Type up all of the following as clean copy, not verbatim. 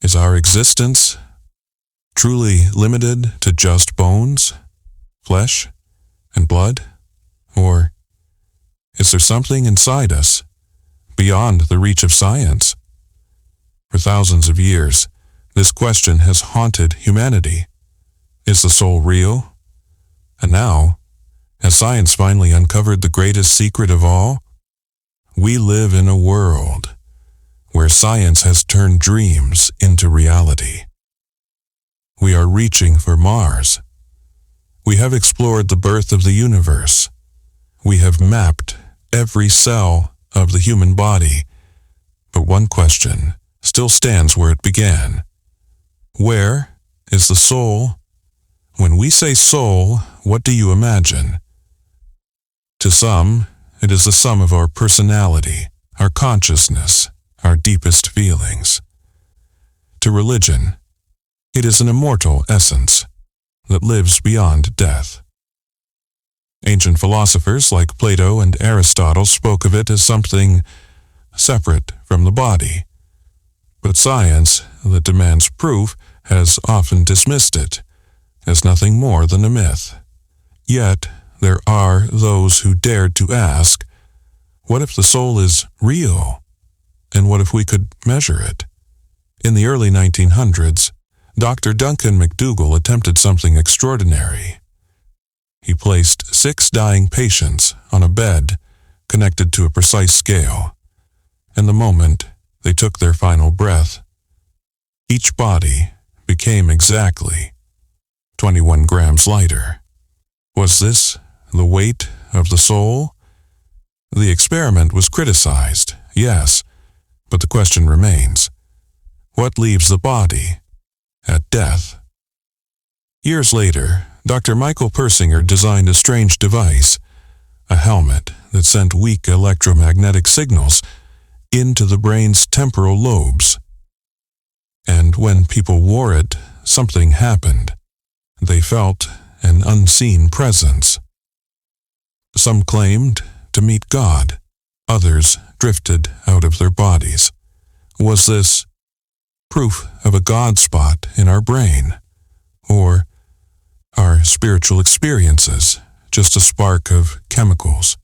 Is our existence truly limited to just bones, flesh, and blood? Or is there something inside us beyond the reach of science? For thousands of years, this question has haunted humanity. Is the soul real? And now, has science finally uncovered the greatest secret of all? We live in a world where science has turned dreams into reality. We are reaching for Mars. We have explored the birth of the universe. We have mapped every cell of the human body. But one question still stands where it began. Where is the soul? When we say soul, what do you imagine? To some, it is the sum of our personality, our consciousness, our deepest feelings. To religion, it is an immortal essence that lives beyond death. Ancient philosophers like Plato and Aristotle spoke of it as something separate from the body. But science that demands proof has often dismissed it as nothing more than a myth. Yet, there are those who dared to ask, what if the soul is real? And what if we could measure it? In the early 1900s, Dr. Duncan McDougall attempted something extraordinary. He placed 6 dying patients on a bed connected to a precise scale, and the moment they took their final breath, each body became exactly 21 grams lighter. Was this the weight of the soul? The experiment was criticized, yes, but the question remains, what leaves the body at death? Years later, Dr. Michael Persinger designed a strange device, a helmet that sent weak electromagnetic signals into the brain's temporal lobes. And when people wore it, something happened. They felt an unseen presence. Some claimed to meet God. Others drifted out of their bodies. Was this proof of a God spot in our brain? Or are spiritual experiences just a spark of chemicals?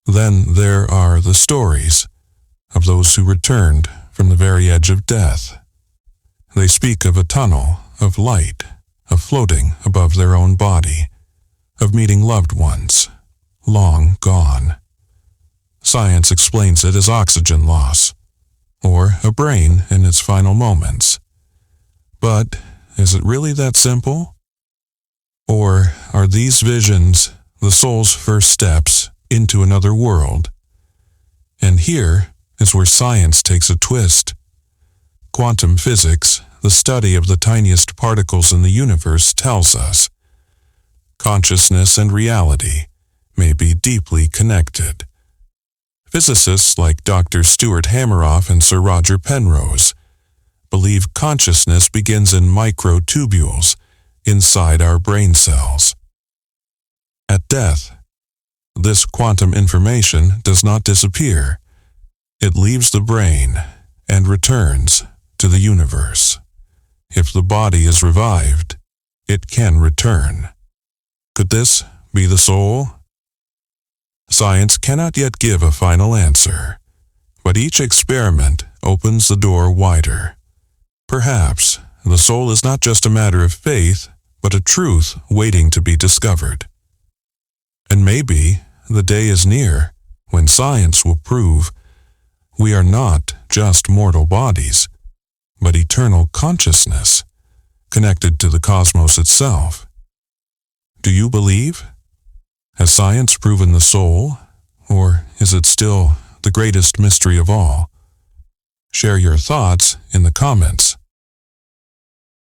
Then there are the stories of those who returned from the very edge of death. They speak of a tunnel of light, of floating above their own body, of meeting loved ones, long gone. Science explains it as oxygen loss, or a brain in its final moments. But is it really that simple? Or are these visions the soul's first steps into another world? And here is where science takes a twist. Quantum physics, the study of the tiniest particles in the universe, tells us consciousness and reality may be deeply connected. Physicists like Dr. Stuart Hameroff and Sir Roger Penrose believe consciousness begins in microtubules inside our brain cells. At death, this quantum information does not disappear. It leaves the brain and returns to the universe. If the body is revived, it can return. Could this be the soul? Science cannot yet give a final answer, but each experiment opens the door wider. Perhaps the soul is not just a matter of faith, but a truth waiting to be discovered. And maybe the day is near when science will prove we are not just mortal bodies, but eternal consciousness connected to the cosmos itself. Do you believe? Has science proven the soul, or is it still the greatest mystery of all? Share your thoughts in the comments.